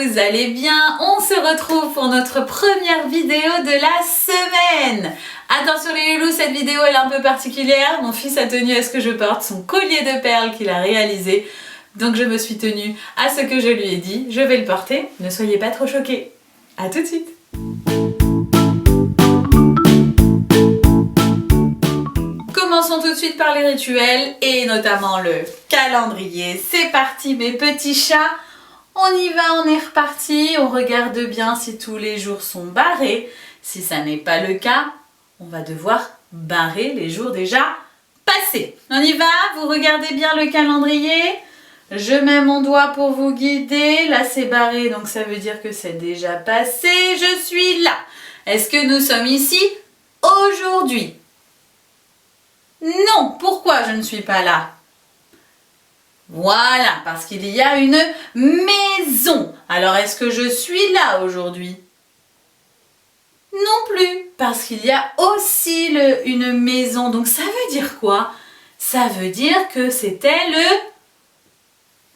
vous allez bien? On se retrouve pour notre première vidéo de la semaine. Attention les loulous, cette vidéo elle est un peu particulière. Mon fils a tenu à ce que je porte son collier de perles qu'il a réalisé. Donc je me suis tenue à ce que je lui ai dit. Je vais le porter, ne soyez pas trop choqués. A tout de suite. Commençons tout de suite par les rituels et notamment le calendrier. C'est parti mes petits chats. On y va, on est reparti. On regarde bien si tous les jours sont barrés. Si ça n'est pas le cas, on va devoir barrer les jours déjà passés. On y va, vous regardez bien le calendrier. Je mets mon doigt pour vous guider. Là c'est barré, donc ça veut dire que c'est déjà passé. Je suis là. Est-ce que nous sommes ici aujourd'hui? Non, pourquoi je ne suis pas là? Voilà, parce qu'il y a une maison. Alors, est-ce que je suis là aujourd'hui? Non plus, parce qu'il y a aussi une maison. Donc, ça veut dire quoi? Ça veut dire que c'était le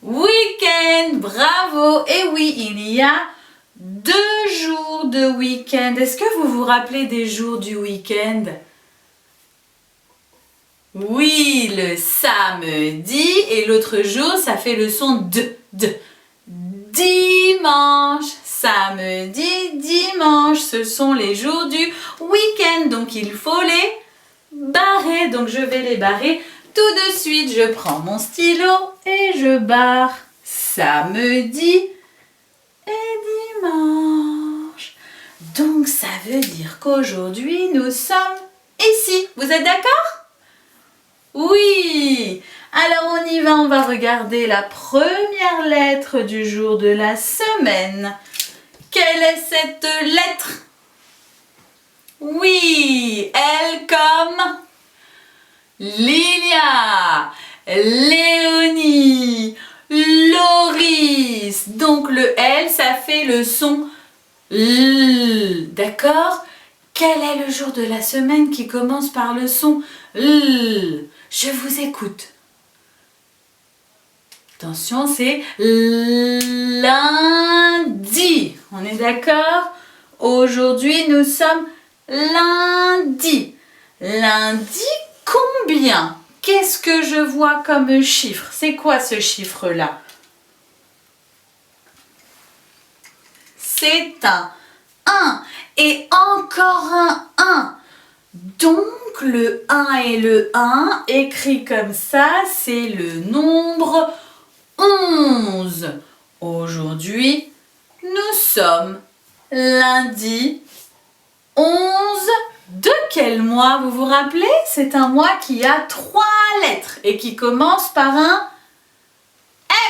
week-end. Bravo! Et oui, il y a 2 jours de week-end. Est-ce que vous vous rappelez des jours du week-end? Oui, le samedi et l'autre jour, ça fait le son de. Dimanche, samedi, dimanche, ce sont les jours du week-end. Donc, il faut les barrer. Donc, je vais les barrer tout de suite. Je prends mon stylo et je barre samedi et dimanche. Donc, ça veut dire qu'aujourd'hui, nous sommes ici. Vous êtes d'accord? Oui! Alors on y va, on va regarder la première lettre du jour de la semaine. Quelle est cette lettre? Oui! L comme Lilia, Léonie, Loris. Donc le L, ça fait le son L. D'accord? Quel est le jour de la semaine qui commence par le son L? Je vous écoute. Attention, c'est lundi. On est d'accord? Aujourd'hui, nous sommes lundi. Lundi, combien? Qu'est-ce que je vois comme chiffre? C'est quoi ce chiffre-là? C'est un 1. Et encore un 1. Donc, le 1 et le 1, écrit comme ça, c'est le nombre 11. Aujourd'hui, nous sommes lundi 11 de quel mois? Vous vous rappelez? C'est un mois qui a 3 lettres et qui commence par un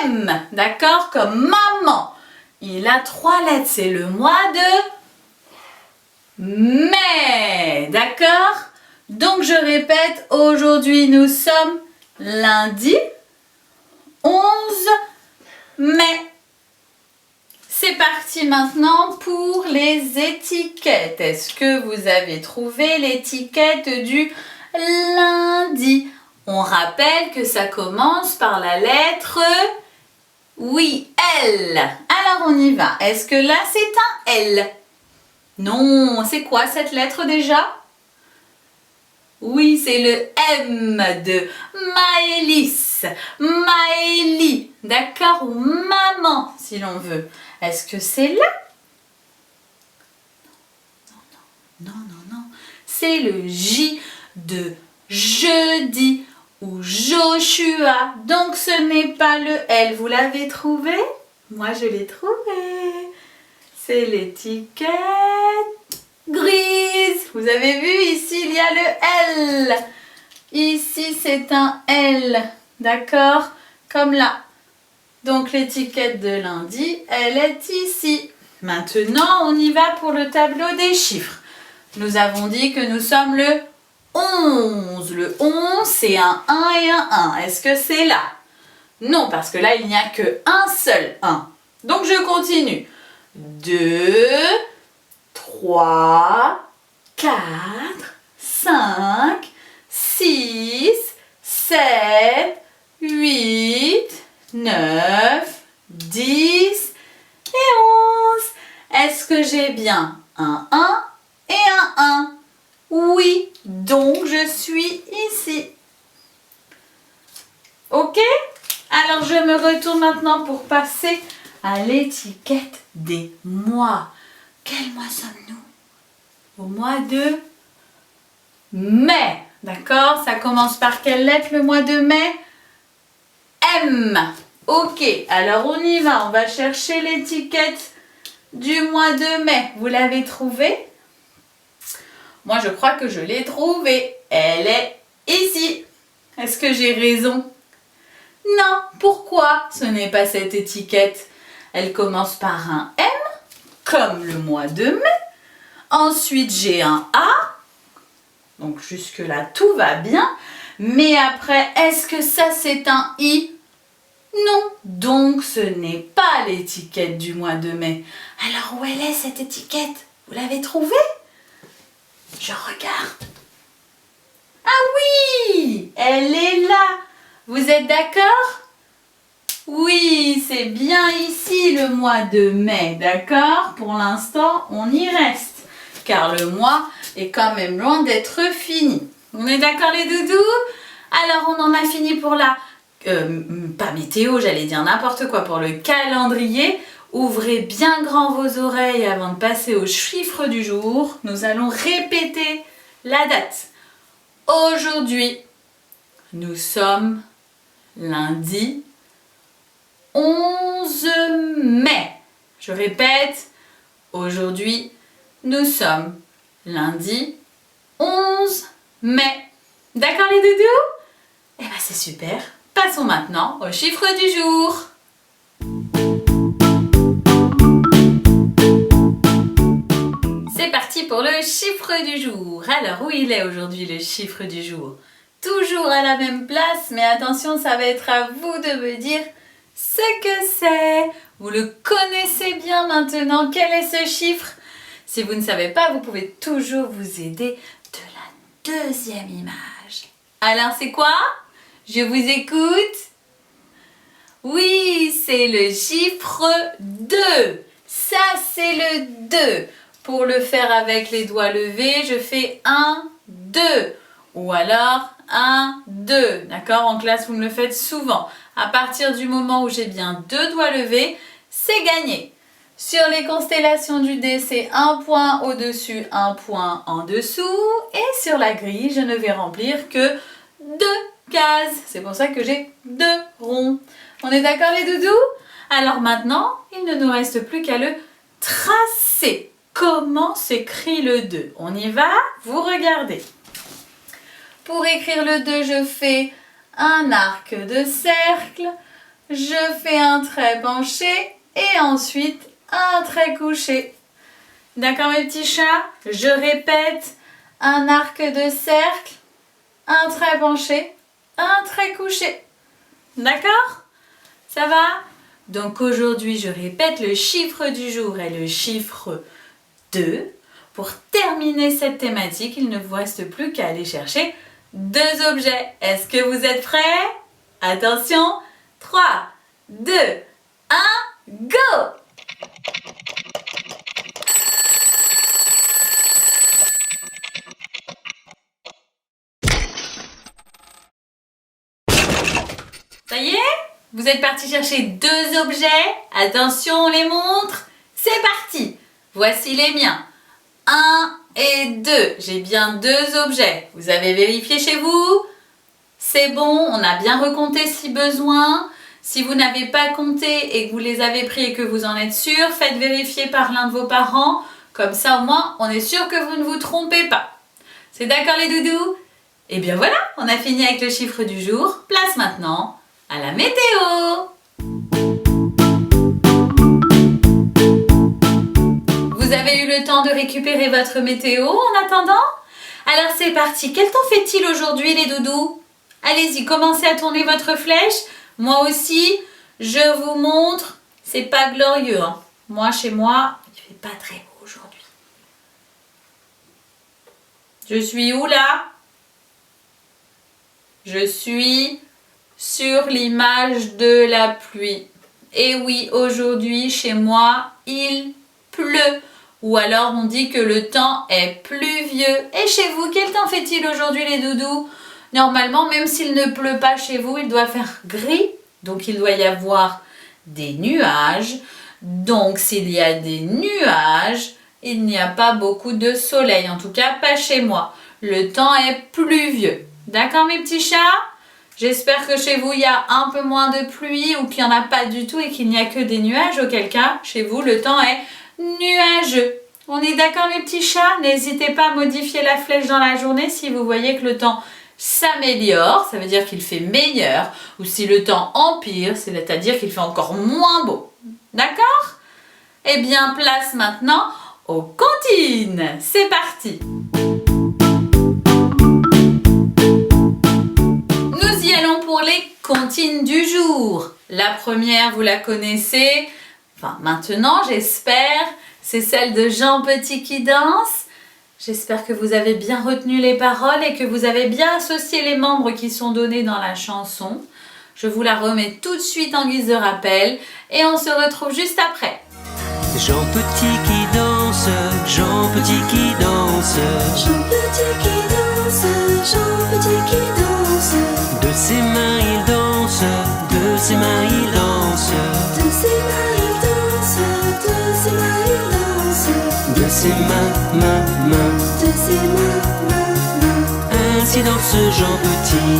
M, d'accord? Comme maman. Il a 3 lettres, c'est le mois de mai, d'accord? Donc je répète, aujourd'hui nous sommes lundi 11 mai. C'est parti maintenant pour les étiquettes. Est-ce que vous avez trouvé l'étiquette du lundi? On rappelle que ça commence par la lettre, oui, L. Alors on y va. Est-ce que là c'est un L? Non, c'est quoi cette lettre déjà? Oui, c'est le M de Maëlys, Maëlie, d'accord? Ou maman, si l'on veut. Est-ce que c'est là? Non. C'est le J de jeudi ou Joshua. Donc, ce n'est pas le L. Vous l'avez trouvé? Moi, je l'ai trouvé. C'est l'étiquette grise. Vous avez vu, ici, il y a le L. Ici, c'est un L. D'accord? Comme là. Donc, l'étiquette de lundi, elle est ici. Maintenant, on y va pour le tableau des chiffres. Nous avons dit que nous sommes le 11. Le 11, c'est un 1 et un 1. Est-ce que c'est là? Non, parce que là, il n'y a qu'un seul 1. Donc, je continue. 2, 3, 4, 5, 6, 7, 8, 9, 10 et bien un 1 et un 1. Oui, donc je suis ici. Ok? Alors je me retourne maintenant pour passer à l'étiquette des mois. Quel mois sommes-nous? Au mois de mai. D'accord? Ça commence par quelle lettre le mois de mai? M. Ok, alors on y va. On va chercher l'étiquette du mois de mai. Vous l'avez trouvée? Moi, je crois que je l'ai trouvée. Elle est ici. Est-ce que j'ai raison? Non. Pourquoi ce n'est pas cette étiquette? Elle commence par un M, comme le mois de mai. Ensuite, j'ai un A. Donc, jusque-là, tout va bien. Mais après, est-ce que ça, c'est un I? Non. Donc, ce n'est pas l'étiquette du mois de mai. Alors, où elle est, cette étiquette? Vous l'avez trouvée? Je regarde. Ah oui, elle est là. Vous êtes d'accord? Oui, c'est bien ici le mois de mai, d'accord? Pour l'instant, on y reste, car le mois est quand même loin d'être fini. On est d'accord les doudous? Alors, on en a fini pour la... pas météo, j'allais dire n'importe quoi, pour le calendrier. Ouvrez bien grand vos oreilles avant de passer au chiffre du jour. Nous allons répéter la date. Aujourd'hui, nous sommes lundi 11 mai. Je répète, aujourd'hui, nous sommes lundi 11 mai. D'accord les doudous? Eh bien c'est super. Passons maintenant au chiffre du jour. C'est parti pour le chiffre du jour. Alors, où il est aujourd'hui le chiffre du jour? Toujours à la même place, mais attention, ça va être à vous de me dire ce que c'est. Vous le connaissez bien maintenant. Quel est ce chiffre? Si vous ne savez pas, vous pouvez toujours vous aider de la deuxième image. Alors, c'est quoi? Je vous écoute. Oui, c'est le chiffre 2. Ça, c'est le 2. Pour le faire avec les doigts levés, je fais 1, 2. Ou alors 1, 2. D'accord? En classe, vous me le faites souvent. À partir du moment où j'ai bien 2 doigts levés, c'est gagné. Sur les constellations du dé, c'est un point au-dessus, un point en dessous. Et sur la grille, je ne vais remplir que 2 cases. C'est pour ça que j'ai 2 ronds. On est d'accord les doudous? Alors maintenant, il ne nous reste plus qu'à le tracer. Comment s'écrit le 2? On y va? Vous regardez. Pour écrire le 2, je fais un arc de cercle, je fais un trait penché et ensuite un trait couché. D'accord mes petits chats? Je répète, un arc de cercle, un trait penché, un trait couché. D'accord? Ça va? Donc aujourd'hui, je répète, le chiffre du jour est le chiffre 2. Pour terminer cette thématique, il ne vous reste plus qu'à aller chercher 2 objets. Est-ce que vous êtes prêts? Attention, 3, 2, 1, go! Ça y est? Vous êtes partis chercher 2 objets. Attention, on les montre. C'est parti! Voici les miens. 1 et 2. J'ai bien 2 objets. Vous avez vérifié chez vous? C'est bon, on a bien recompté si besoin. Si vous n'avez pas compté et que vous les avez pris et que vous en êtes sûr, faites vérifier par l'un de vos parents. Comme ça, au moins, on est sûr que vous ne vous trompez pas. C'est d'accord les doudous? Et bien voilà, on a fini avec le chiffre du jour. Place maintenant à la météo. Vous avez eu le temps de récupérer votre météo en attendant? Alors c'est parti, quel temps fait-il aujourd'hui les doudous? Allez-y, commencez à tourner votre flèche. Moi aussi, je vous montre. C'est pas glorieux, hein. Moi, chez moi, il fait pas très beau aujourd'hui. Je suis où là? Je suis sur l'image de la pluie. Et oui, aujourd'hui, chez moi, il pleut. Ou alors on dit que le temps est pluvieux. Et chez vous, quel temps fait-il aujourd'hui les doudous? Normalement, même s'il ne pleut pas chez vous, il doit faire gris. Donc il doit y avoir des nuages. Donc s'il y a des nuages, il n'y a pas beaucoup de soleil. En tout cas, pas chez moi. Le temps est pluvieux. D'accord mes petits chats? J'espère que chez vous, il y a un peu moins de pluie ou qu'il n'y en a pas du tout et qu'il n'y a que des nuages. Auquel cas, chez vous, le temps est nuageux. On est d'accord mes petits chats? N'hésitez pas à modifier la flèche dans la journée si vous voyez que le temps s'améliore, ça veut dire qu'il fait meilleur, ou si le temps empire, c'est-à-dire qu'il fait encore moins beau. D'accord? Eh bien, place maintenant aux comptines. C'est parti! Nous y allons pour les comptines du jour. La première, vous la connaissez, enfin maintenant j'espère, c'est celle de Jean Petit qui danse. J'espère que vous avez bien retenu les paroles et que vous avez bien associé les membres qui sont donnés dans la chanson. Je vous la remets tout de suite en guise de rappel et on se retrouve juste après. Jean Petit qui danse, Jean Petit qui danse, Jean Petit qui danse, Jean Petit qui danse. de ses mains il danse, de ses mains il danse, De ses mains il danse, de ses mains il danse. de ses mains, mains. De ses mains. Ainsi danse Jean Petit.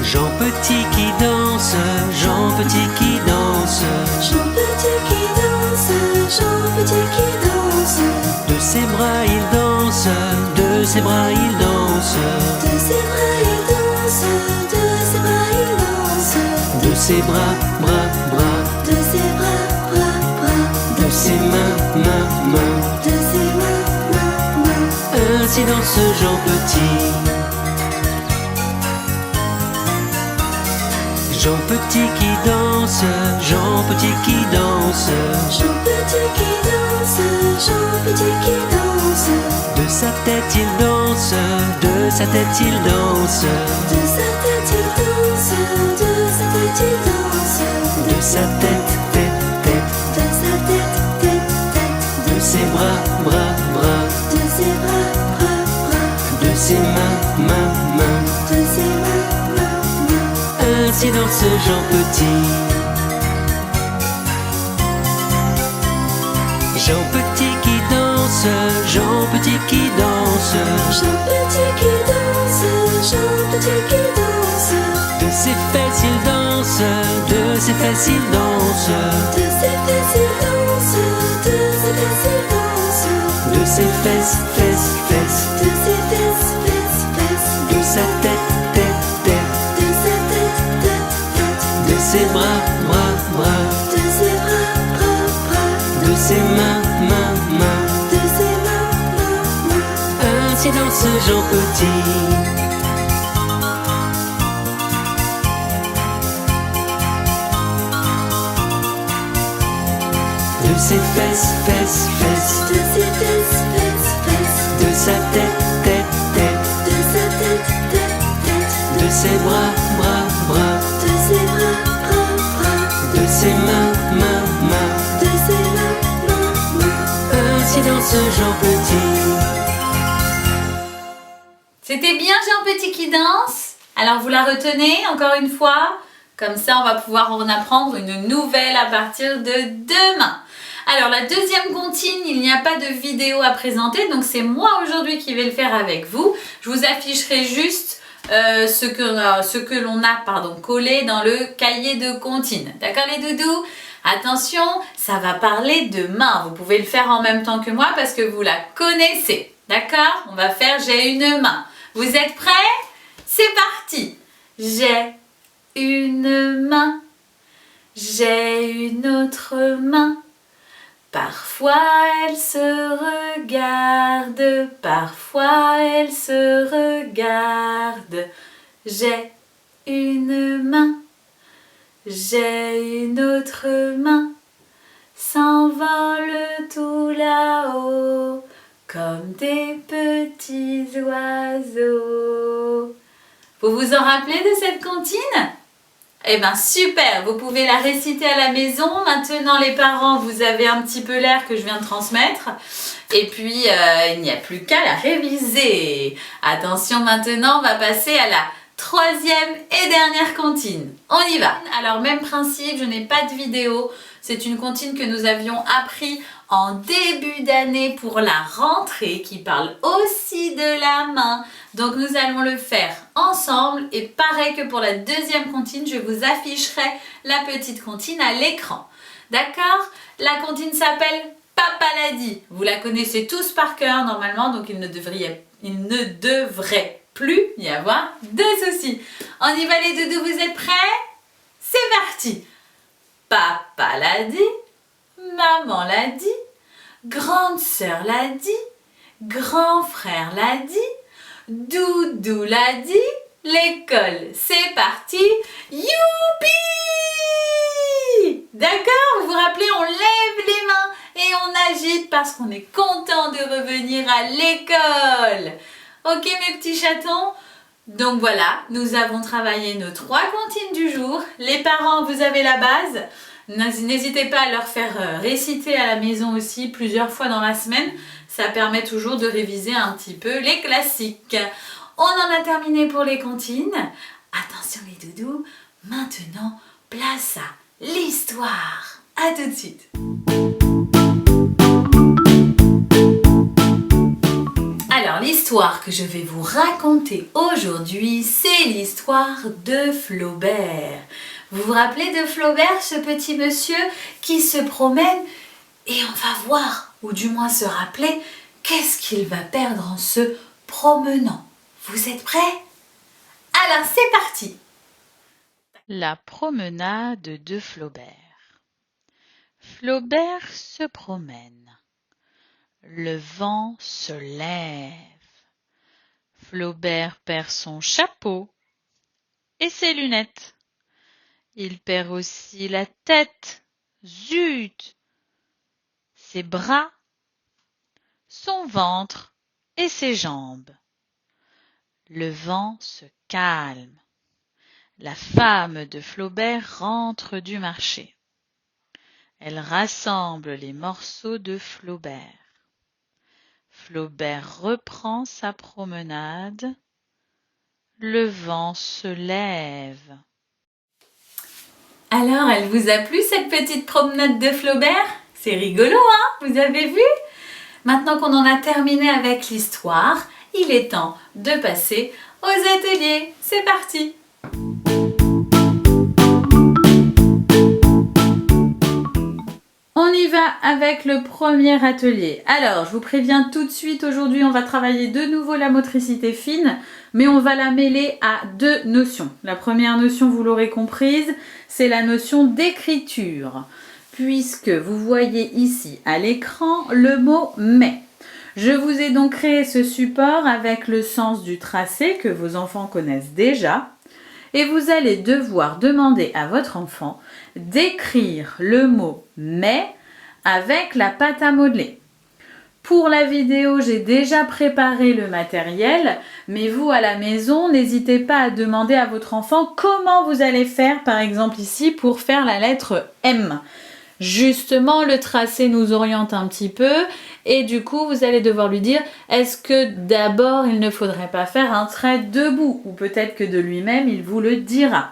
Jean Petit qui danse, Jean Petit qui danse, Jean Petit qui danse, Jean Petit qui danse. de ses bras il danse, de ses bras il danse, De ses bras il danse, de ses bras il danse. de ses bras, bras, De ses bras. de ses mains, mains. De ses mains. Ainsi danse Jean Petit. Jean Petit qui danse, Jean Petit qui danse, Jean Petit qui danse, Jean Petit qui danse. de sa tête il danse, de sa tête il danse, De sa tête il danse, de sa tête il danse. de sa tête, tête, De sa tête, tête. de ses bras, bras, De ses bras. de ses mains, mains. De ses mains. Ainsi danse Jean Petit. Jean Petit qui danse, Jean Petit qui danse, Jean Petit qui danse, Jean Petit qui danse. de ses fesses il danse, de ses fesses il danse, De ses fesses il danse, de ses fesses il danse. de ses fesses, fesses, De ses fesses, fesses. de sa tête, tête, De sa tête, tête. de ses bras, bras, De ses bras. de ses mains, mains. De ses mains. Ainsi danse Jean Petit. De ses fesses, fesses, De ses fesses, fesses. de sa tête, tête, De sa tête, tête. de ses bras, bras, De ses bras. de ses mains, mains. De ses mains. Ainsi danse Jean Petit. C'était bien Jean Petit qui danse? Alors vous la retenez encore une fois? Comme ça on va pouvoir en apprendre une nouvelle à partir de demain. Alors la deuxième comptine, il n'y a pas de vidéo à présenter, donc c'est moi aujourd'hui qui vais le faire avec vous. Je vous afficherai juste ce que l'on a collé dans le cahier de comptine. D'accord les doudous? Attention, ça va parler de main. Vous pouvez le faire en même temps que moi parce que vous la connaissez. D'accord? On va faire j'ai une main. Vous êtes prêts? C'est parti! J'ai une main, j'ai une autre main. Parfois elles se regardent, parfois elles se regardent. J'ai une main, j'ai une autre main. S'envolent tout là-haut comme des petits oiseaux. Vous vous en rappelez de cette comptine? Eh bien super, vous pouvez la réciter à la maison. Maintenant les parents, vous avez un petit peu l'air que je viens de transmettre. Et puis il n'y a plus qu'à la réviser. Attention, maintenant on va passer à la troisième et dernière comptine. On y va. Alors même principe, je n'ai pas de vidéo. C'est une comptine que nous avions appris en début d'année pour la rentrée qui parle aussi de la main. Donc nous allons le faire ensemble et pareil que pour la deuxième comptine, je vous afficherai la petite comptine à l'écran. D'accord? La comptine s'appelle Papa l'a dit. Vous la connaissez tous par cœur normalement, donc il ne devrait plus y avoir de soucis. On y va les doudous, vous êtes prêts? C'est parti! Papa l'a dit, maman l'a dit, grande sœur l'a dit, grand frère l'a dit, doudou l'a dit, l'école, c'est parti, youpi! D'accord? Vous vous rappelez, on lève les mains et on agite parce qu'on est content de revenir à l'école. Ok mes petits chatons? Donc voilà, nous avons travaillé nos 3 comptines du jour. Les parents, vous avez la base. N'hésitez pas à leur faire réciter à la maison aussi plusieurs fois dans la semaine. Ça permet toujours de réviser un petit peu les classiques. On en a terminé pour les comptines. Attention les doudous, maintenant place à l'histoire. À tout de suite. Alors l'histoire que je vais vous raconter aujourd'hui, c'est l'histoire de Flaubert. Vous vous rappelez de Flaubert, ce petit monsieur qui se promène et on va voir, ou du moins se rappeler, qu'est-ce qu'il va perdre en se promenant. Vous êtes prêts? Alors c'est parti! La promenade de Flaubert. Flaubert se promène. Le vent se lève. Flaubert perd son chapeau et ses lunettes. Il perd aussi la tête, zut, ses bras, son ventre et ses jambes. Le vent se calme. La femme de Flaubert rentre du marché. Elle rassemble les morceaux de Flaubert. Flaubert reprend sa promenade. Le vent se lève. Alors, elle vous a plu cette petite promenade de Flaubert? C'est rigolo, hein? Vous avez vu? Maintenant qu'on en a terminé avec l'histoire, il est temps de passer aux ateliers. C'est parti! On y va avec le premier atelier. Alors, je vous préviens tout de suite, aujourd'hui, on va travailler de nouveau la motricité fine, mais on va la mêler à 2 notions. La première notion, vous l'aurez comprise, c'est la notion d'écriture, puisque vous voyez ici à l'écran le mot « mais ». Je vous ai donc créé ce support avec le sens du tracé que vos enfants connaissent déjà, et vous allez devoir demander à votre enfant d'écrire le mot « mais » avec la pâte à modeler. Pour la vidéo, j'ai déjà préparé le matériel, mais vous à la maison, n'hésitez pas à demander à votre enfant comment vous allez faire, par exemple ici, pour faire la lettre M. Justement, le tracé nous oriente un petit peu et du coup, vous allez devoir lui dire est-ce que d'abord, il ne faudrait pas faire un trait debout ou peut-être que de lui-même, il vous le dira.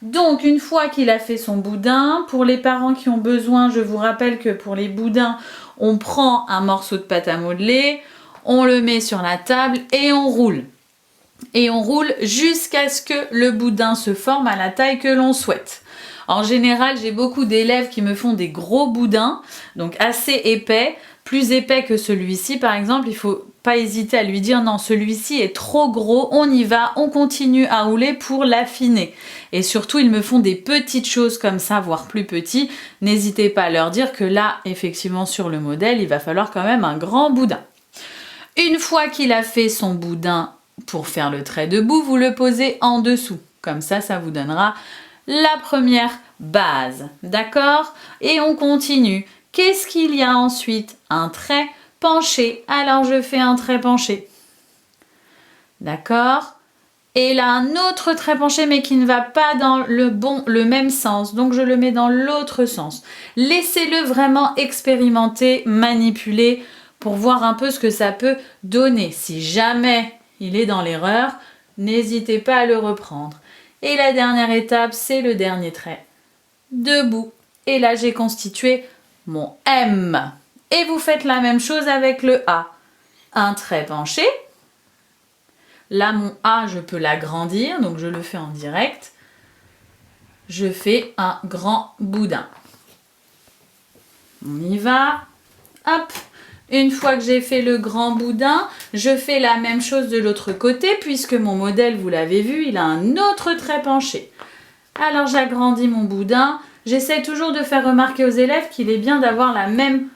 Donc, une fois qu'il a fait son boudin, pour les parents qui ont besoin, je vous rappelle que pour les boudins, on prend un morceau de pâte à modeler, on le met sur la table et on roule. Et on roule jusqu'à ce que le boudin se forme à la taille que l'on souhaite. En général, j'ai beaucoup d'élèves qui me font des gros boudins, donc assez épais, plus épais que celui-ci par exemple. Il ne faut pas hésiter à lui dire non, celui-ci est trop gros, on y va, on continue à rouler pour l'affiner. Et surtout, ils me font des petites choses comme ça, voire plus petits. N'hésitez pas à leur dire que là, effectivement, sur le modèle, il va falloir quand même un grand boudin. Une fois qu'il a fait son boudin pour faire le trait debout, vous le posez en dessous. Comme ça, ça vous donnera la première base, d'accord? Et on continue. Qu'est-ce qu'il y a ensuite? Un trait penché. Alors, je fais un trait penché. D'accord? Et il a un autre trait penché mais qui ne va pas dans le même sens. Donc je le mets dans l'autre sens. Laissez-le vraiment expérimenter, manipuler pour voir un peu ce que ça peut donner. Si jamais il est dans l'erreur, n'hésitez pas à le reprendre. Et la dernière étape, c'est le dernier trait. Debout. Et là, j'ai constitué mon M. Et vous faites la même chose avec le A. Un trait penché. Là, mon A, je peux l'agrandir, donc je le fais en direct. Je fais un grand boudin. On y va. Hop. Une fois que j'ai fait le grand boudin, je fais la même chose de l'autre côté, puisque mon modèle, vous l'avez vu, il a un autre trait penché. Alors, j'agrandis mon boudin. J'essaie toujours de faire remarquer aux élèves qu'il est bien d'avoir la même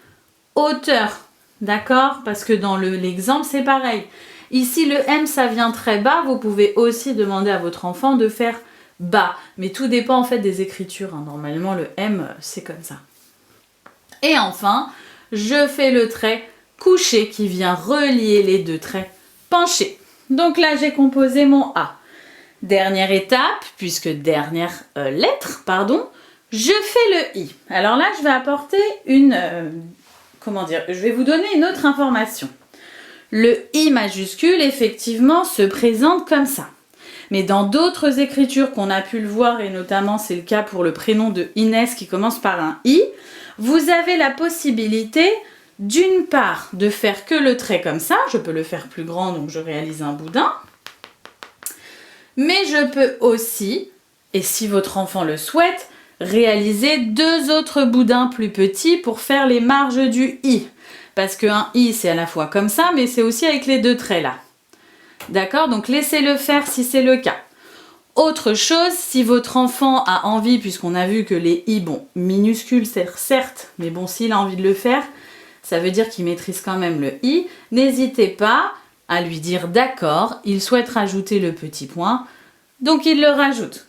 hauteur. D'accord? Parce que dans l'exemple, c'est pareil. Ici, le M, ça vient très bas. Vous pouvez aussi demander à votre enfant de faire bas. Mais tout dépend en fait des écritures. Normalement, le M, c'est comme ça. Et enfin, je fais le trait couché qui vient relier les deux traits penchés. Donc là, j'ai composé mon A. Dernière étape, puisque dernière lettre, pardon, je fais le I. Alors là, je vais apporter je vais vous donner une autre information. Le I majuscule, effectivement, se présente comme ça. Mais dans d'autres écritures qu'on a pu le voir, et notamment c'est le cas pour le prénom de Inès qui commence par un I, vous avez la possibilité, d'une part, de faire que le trait comme ça. Je peux le faire plus grand, donc je réalise un boudin. Mais je peux aussi, et si votre enfant le souhaite, réaliser deux autres boudins plus petits pour faire les marges du I. Parce qu'un I, c'est à la fois comme ça, mais c'est aussi avec les deux traits là. D'accord? Donc laissez-le faire si c'est le cas. Autre chose, si votre enfant a envie, puisqu'on a vu que les I, bon, minuscules certes, mais bon, s'il a envie de le faire, ça veut dire qu'il maîtrise quand même le I. N'hésitez pas à lui dire d'accord, il souhaite rajouter le petit point, donc il le rajoute.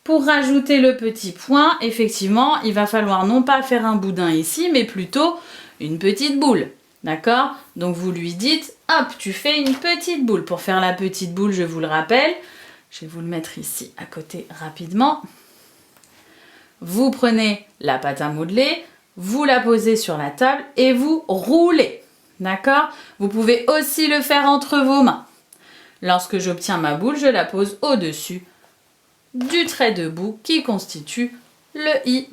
Pour rajouter le petit point, effectivement, il va falloir non pas faire un boudin ici, mais plutôt une petite boule. D'accord? Donc vous lui dites, hop, tu fais une petite boule. Pour faire la petite boule, je vous le rappelle, je vais vous le mettre ici à côté rapidement. Vous prenez la pâte à modeler, vous la posez sur la table et vous roulez. D'accord? Vous pouvez aussi le faire entre vos mains. Lorsque j'obtiens ma boule, je la pose au-dessus du trait debout qui constitue le I.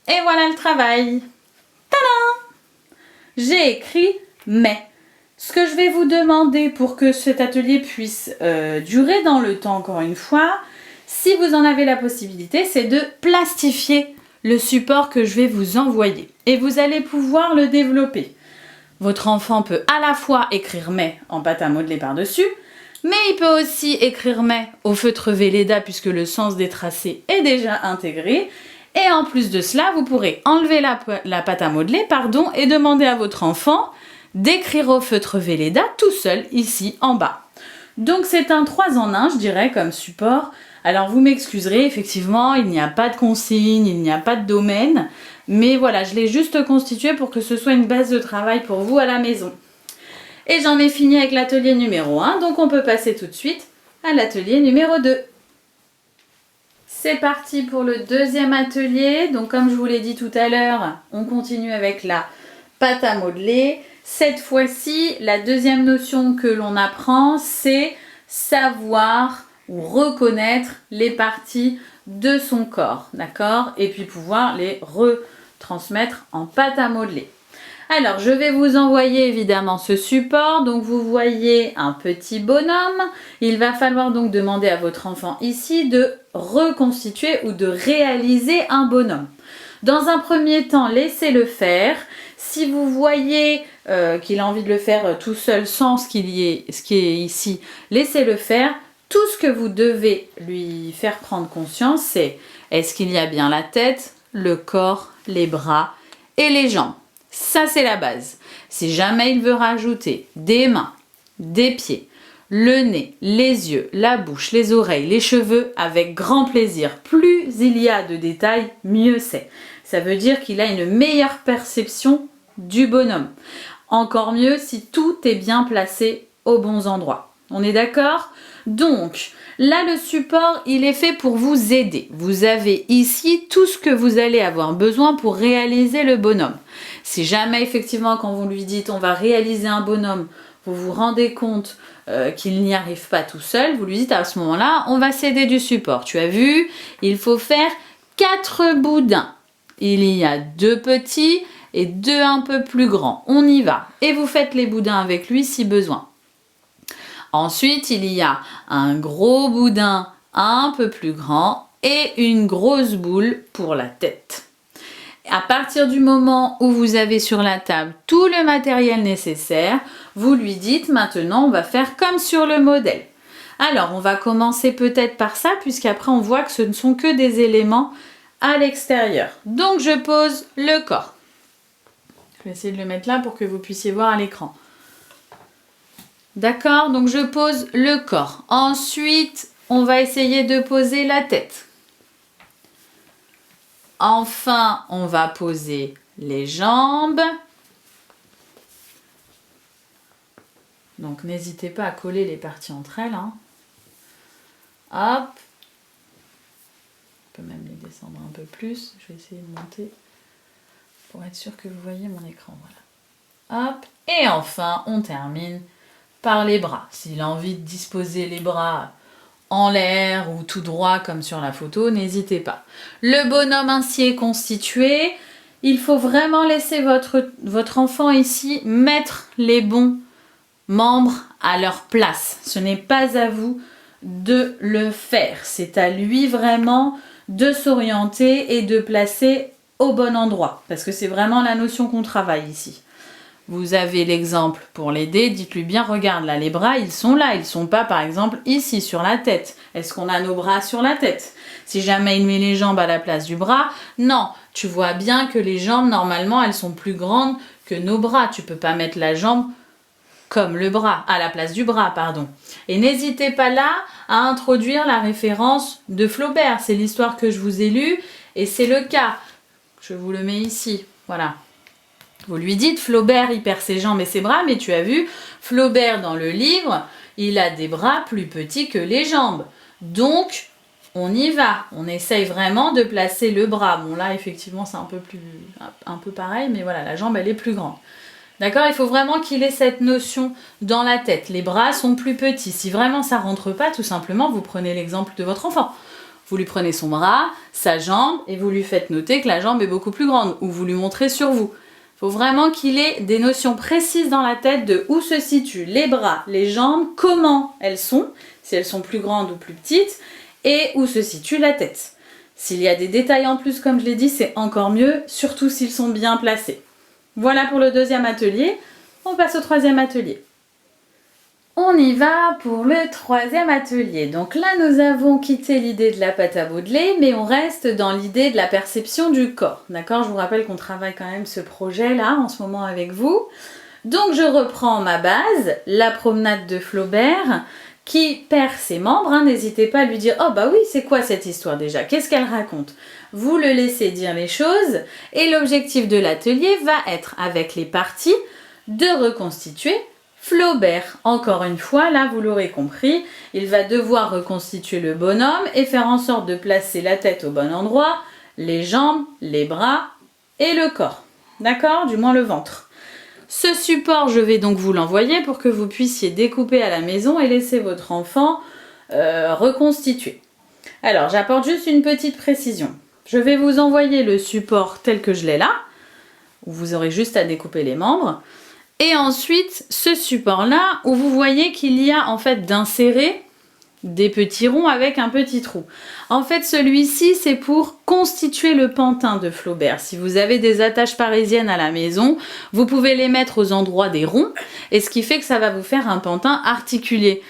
Et voilà le travail. Tadam! J'ai écrit « mais ». Ce que je vais vous demander pour que cet atelier puisse durer dans le temps, encore une fois, si vous en avez la possibilité, c'est de plastifier le support que je vais vous envoyer. Et vous allez pouvoir le développer. Votre enfant peut à la fois écrire « mais » en pâte à modeler par-dessus, mais il peut aussi écrire « mais » au feutre Velleda puisque le sens des tracés est déjà intégré. Et en plus de cela, vous pourrez enlever la pâte à modeler et demander à votre enfant d'écrire au feutre Velleda tout seul ici en bas. Donc c'est un 3 en 1, je dirais, comme support. Alors vous m'excuserez, effectivement, il n'y a pas de consigne, il n'y a pas de domaine. Mais voilà, je l'ai juste constitué pour que ce soit une base de travail pour vous à la maison. Et j'en ai fini avec l'atelier numéro 1, donc on peut passer tout de suite à l'atelier numéro 2. C'est parti pour le deuxième atelier. Donc comme je vous l'ai dit tout à l'heure, on continue avec la pâte à modeler. Cette fois-ci, la deuxième notion que l'on apprend, c'est savoir ou reconnaître les parties de son corps, d'accord? Et puis pouvoir les retransmettre en pâte à modeler. Alors, je vais vous envoyer évidemment ce support. Donc, vous voyez un petit bonhomme. Il va falloir donc demander à votre enfant ici de reconstituer ou de réaliser un bonhomme. Dans un premier temps, laissez-le faire. Si vous voyez qu'il a envie de le faire tout seul sans ce qui est ici, laissez-le faire. Tout ce que vous devez lui faire prendre conscience, c'est est-ce qu'il y a bien la tête, le corps, les bras et les jambes. Ça, c'est la base. Si jamais il veut rajouter des mains, des pieds, le nez, les yeux, la bouche, les oreilles, les cheveux, avec grand plaisir. Plus il y a de détails, mieux c'est. Ça veut dire qu'il a une meilleure perception du bonhomme. Encore mieux si tout est bien placé aux bons endroits. On est d'accord? Donc, là, le support, il est fait pour vous aider. Vous avez ici tout ce que vous allez avoir besoin pour réaliser le bonhomme. Si jamais, effectivement, quand vous lui dites on va réaliser un bonhomme, vous vous rendez compte qu'il n'y arrive pas tout seul, vous lui dites à ce moment-là, on va s'aider du support. Tu as vu, il faut faire 4 boudins. Il y a 2 petits et 2 un peu plus grands. On y va. Et vous faites les boudins avec lui si besoin. Ensuite, il y a un gros boudin un peu plus grand et une grosse boule pour la tête. À partir du moment où vous avez sur la table tout le matériel nécessaire, vous lui dites maintenant on va faire comme sur le modèle. Alors on va commencer peut-être par ça puisqu'après on voit que ce ne sont que des éléments à l'extérieur. Donc je pose le corps. Je vais essayer de le mettre là pour que vous puissiez voir à l'écran. D'accord, donc je pose le corps. Ensuite, on va essayer de poser la tête. Enfin, on va poser les jambes. Donc, n'hésitez pas à coller les parties entre elles. Hein. Hop. On peut même les descendre un peu plus. Je vais essayer de monter pour être sûr que vous voyez mon écran. Voilà. Hop. Et enfin, on termine par les bras. S'il a envie de disposer les bras en l'air ou tout droit comme sur la photo, n'hésitez pas. Le bonhomme ainsi est constitué. Il faut vraiment laisser votre enfant ici mettre les bons membres à leur place. Ce n'est pas à vous de le faire. C'est à lui vraiment de s'orienter et de placer au bon endroit. Parce que c'est vraiment la notion qu'on travaille ici. Vous avez l'exemple pour l'aider, dites-lui bien, regarde là, les bras, ils sont là, ils sont pas par exemple ici sur la tête. Est-ce qu'on a nos bras sur la tête? Si jamais il met les jambes à la place du bras, non, tu vois bien que les jambes, normalement, elles sont plus grandes que nos bras. Tu peux pas mettre la jambe comme le bras, à la place du bras, pardon. Et n'hésitez pas là à introduire la référence de Flaubert. C'est l'histoire que je vous ai lue et c'est le cas. Je vous le mets ici, voilà. Vous lui dites, Flaubert, il perd ses jambes et ses bras, mais tu as vu, Flaubert, dans le livre, il a des bras plus petits que les jambes. Donc, on y va. On essaye vraiment de placer le bras. Bon, là, effectivement, c'est un peu pareil, mais voilà, la jambe, elle est plus grande. D'accord? Il faut vraiment qu'il ait cette notion dans la tête. Les bras sont plus petits. Si vraiment ça rentre pas, tout simplement, vous prenez l'exemple de votre enfant. Vous lui prenez son bras, sa jambe, et vous lui faites noter que la jambe est beaucoup plus grande, ou vous lui montrez sur vous. Il faut vraiment qu'il ait des notions précises dans la tête de où se situent les bras, les jambes, comment elles sont, si elles sont plus grandes ou plus petites, et où se situe la tête. S'il y a des détails en plus, comme je l'ai dit, c'est encore mieux, surtout s'ils sont bien placés. Voilà pour le deuxième atelier. On passe au troisième atelier. On y va pour le troisième atelier. Donc là, nous avons quitté l'idée de la pâte à modeler, mais on reste dans l'idée de la perception du corps. D'accord? Je vous rappelle qu'on travaille quand même ce projet-là en ce moment avec vous. Donc je reprends ma base, la promenade de Flaubert, qui perd ses membres. Hein. N'hésitez pas à lui dire « Oh bah oui, c'est quoi cette histoire déjà? Qu'est-ce qu'elle raconte ?» Vous le laissez dire les choses et l'objectif de l'atelier va être, avec les parties, de reconstituer Flaubert. Encore une fois, là vous l'aurez compris, il va devoir reconstituer le bonhomme et faire en sorte de placer la tête au bon endroit, les jambes, les bras et le corps. D'accord? Du moins le ventre. Ce support, je vais donc vous l'envoyer pour que vous puissiez découper à la maison et laisser votre enfant reconstituer. Alors, j'apporte juste une petite précision. Je vais vous envoyer le support tel que je l'ai là, où vous aurez juste à découper les membres. Et ensuite, ce support-là, où vous voyez qu'il y a en fait d'insérer des petits ronds avec un petit trou. En fait, celui-ci, c'est pour constituer le pantin de Flaubert. Si vous avez des attaches parisiennes à la maison, vous pouvez les mettre aux endroits des ronds, et ce qui fait que ça va vous faire un pantin articulé,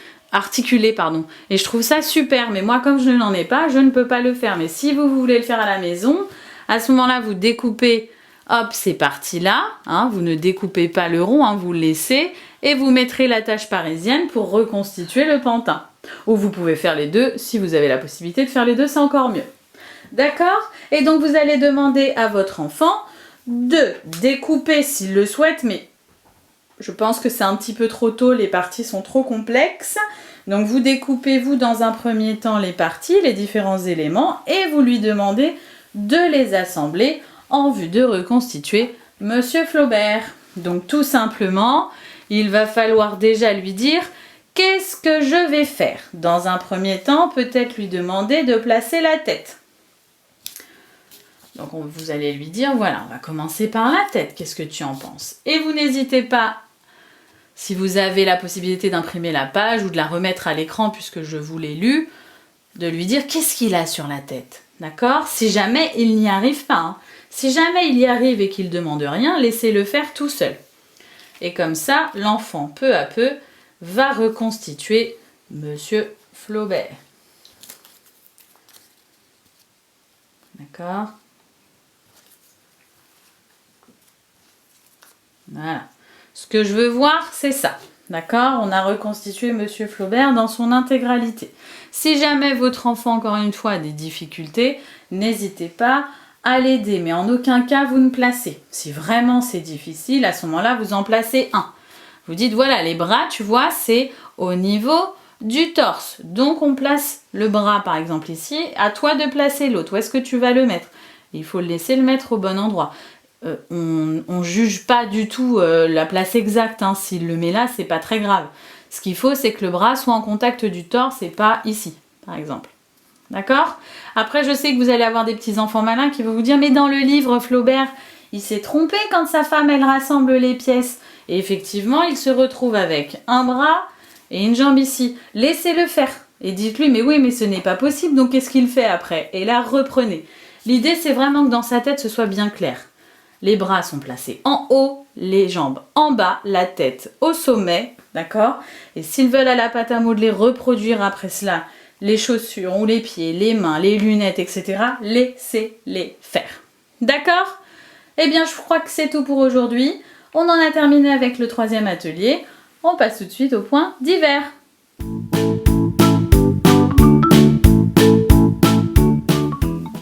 pardon. Et je trouve ça super, mais moi, comme je n'en ai pas, je ne peux pas le faire. Mais si vous voulez le faire à la maison, à ce moment-là, vous découpez, hop, ces parties-là, hein, vous ne découpez pas le rond, hein, vous le laissez, et vous mettrez l'attache parisienne pour reconstituer le pantin. Ou vous pouvez faire les deux, si vous avez la possibilité de faire les deux, c'est encore mieux. D'accord? Et donc vous allez demander à votre enfant de découper s'il le souhaite, mais je pense que c'est un petit peu trop tôt, les parties sont trop complexes. Donc vous découpez vous dans un premier temps les parties, les différents éléments et vous lui demandez de les assembler en vue de reconstituer Monsieur Flaubert. Donc tout simplement, il va falloir déjà lui dire qu'est-ce que je vais faire. Dans un premier temps, peut-être lui demander de placer la tête. Donc vous allez lui dire, voilà, on va commencer par la tête, qu'est-ce que tu en penses? Et vous n'hésitez pas, si vous avez la possibilité d'imprimer la page ou de la remettre à l'écran puisque je vous l'ai lu, de lui dire qu'est-ce qu'il a sur la tête, d'accord? Si jamais il n'y arrive pas, hein. Si jamais il y arrive et qu'il ne demande rien, laissez-le faire tout seul. Et comme ça, l'enfant, peu à peu, va reconstituer Monsieur Flaubert. D'accord? Voilà. Ce que je veux voir, c'est ça. D'accord? On a reconstitué Monsieur Flaubert dans son intégralité. Si jamais votre enfant, encore une fois, a des difficultés, n'hésitez pas à l'aider. Mais en aucun cas, vous ne placez. Si vraiment c'est difficile, à ce moment-là, vous en placez un. Vous dites, voilà, les bras, tu vois, c'est au niveau du torse. Donc, on place le bras, par exemple, ici. À toi de placer l'autre. Où est-ce que tu vas le mettre? Il faut le laisser le mettre au bon endroit. On ne juge pas du tout la place exacte. Hein. S'il le met là, c'est pas très grave. Ce qu'il faut, c'est que le bras soit en contact du torse et pas ici, par exemple. D'accord? Après, je sais que vous allez avoir des petits enfants malins qui vont vous dire, mais dans le livre, Flaubert, il s'est trompé quand sa femme, elle rassemble les pièces. Et effectivement, il se retrouve avec un bras et une jambe ici. Laissez-le faire. Et dites-lui, mais oui, mais ce n'est pas possible, donc qu'est-ce qu'il fait après? Et là, reprenez. L'idée, c'est vraiment que dans sa tête, ce soit bien clair. Les bras sont placés en haut, les jambes en bas, la tête au sommet, d'accord? Et s'ils veulent à la pâte à modeler reproduire après cela les chaussures ou les pieds, les mains, les lunettes, etc., laissez-les faire. D'accord? Eh bien, je crois que c'est tout pour aujourd'hui. On en a terminé avec le 3e atelier. On passe tout de suite au point divers.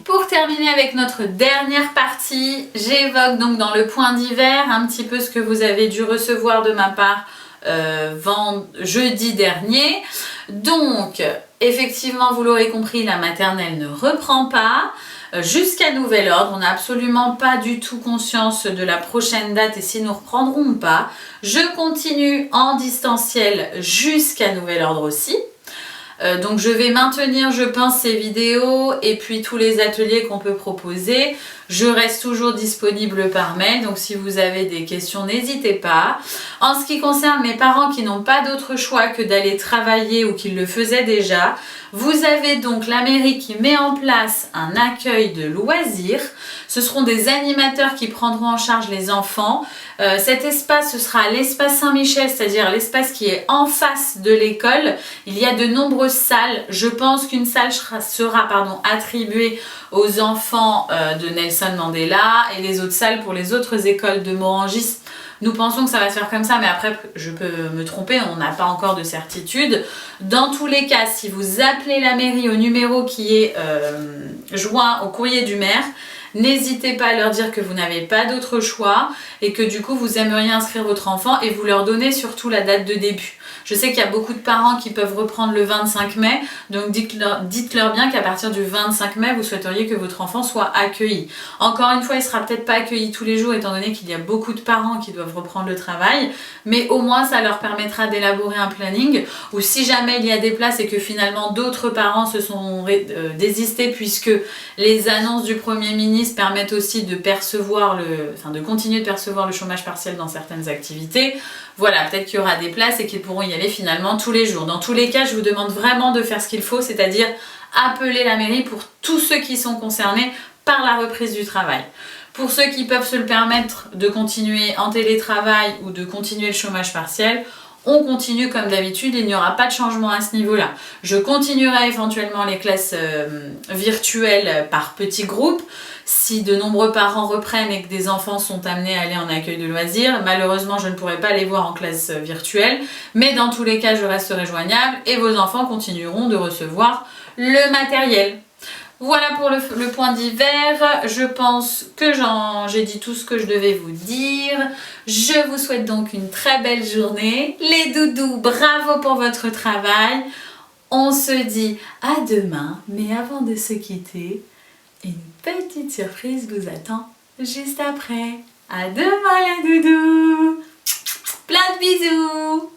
Pour terminer avec notre dernière partie, j'évoque donc dans le point divers un petit peu ce que vous avez dû recevoir de ma part jeudi dernier. Donc, effectivement, vous l'aurez compris, la maternelle ne reprend pas. Jusqu'à nouvel ordre, on n'a absolument pas du tout conscience de la prochaine date et si nous reprendrons ou pas. Je continue en distanciel jusqu'à nouvel ordre aussi. Donc je vais maintenir, je pense, ces vidéos et puis tous les ateliers qu'on peut proposer. Je reste toujours disponible par mail, donc si vous avez des questions, n'hésitez pas. En ce qui concerne mes parents qui n'ont pas d'autre choix que d'aller travailler ou qui le faisaient déjà, vous avez donc la mairie qui met en place un accueil de loisirs. Ce seront des animateurs qui prendront en charge les enfants. Cet espace, ce sera l'espace Saint-Michel, c'est-à-dire l'espace qui est en face de l'école. Il y a de nombreuses salles. Je pense qu'une salle sera attribuée aux enfants de Nelson Mandela et les autres salles pour les autres écoles de Morangis. Nous pensons que ça va se faire comme ça, mais après, je peux me tromper, on n'a pas encore de certitude. Dans tous les cas, si vous appelez la mairie au numéro qui est joint au courrier du maire, n'hésitez pas à leur dire que vous n'avez pas d'autre choix et que du coup, vous aimeriez inscrire votre enfant et vous leur donnez surtout la date de début. Je sais qu'il y a beaucoup de parents qui peuvent reprendre le 25 mai, donc dites-leur bien qu'à partir du 25 mai, vous souhaiteriez que votre enfant soit accueilli. Encore une fois, il ne sera peut-être pas accueilli tous les jours, étant donné qu'il y a beaucoup de parents qui doivent reprendre le travail, mais au moins ça leur permettra d'élaborer un planning, ou si jamais il y a des places et que finalement d'autres parents se sont désistés, puisque les annonces du Premier ministre permettent aussi de de continuer de percevoir le chômage partiel dans certaines activités. Voilà, peut-être qu'il y aura des places et qu'ils pourront y aller finalement tous les jours. Dans tous les cas, je vous demande vraiment de faire ce qu'il faut, c'est-à-dire appeler la mairie pour tous ceux qui sont concernés par la reprise du travail. Pour ceux qui peuvent se le permettre de continuer en télétravail ou de continuer le chômage partiel, on continue comme d'habitude, il n'y aura pas de changement à ce niveau-là. Je continuerai éventuellement les classes virtuelles par petits groupes. Si de nombreux parents reprennent et que des enfants sont amenés à aller en accueil de loisirs, malheureusement je ne pourrai pas les voir en classe virtuelle, mais dans tous les cas je resterai joignable et vos enfants continueront de recevoir le matériel. Voilà pour le point d'hiver. Je pense que j'ai dit tout ce que je devais vous dire. Je vous souhaite donc une très belle journée. Les doudous, bravo pour votre travail. On se dit à demain, mais avant de se quitter, une petite surprise vous attend juste après. À demain les doudous. Plein de bisous.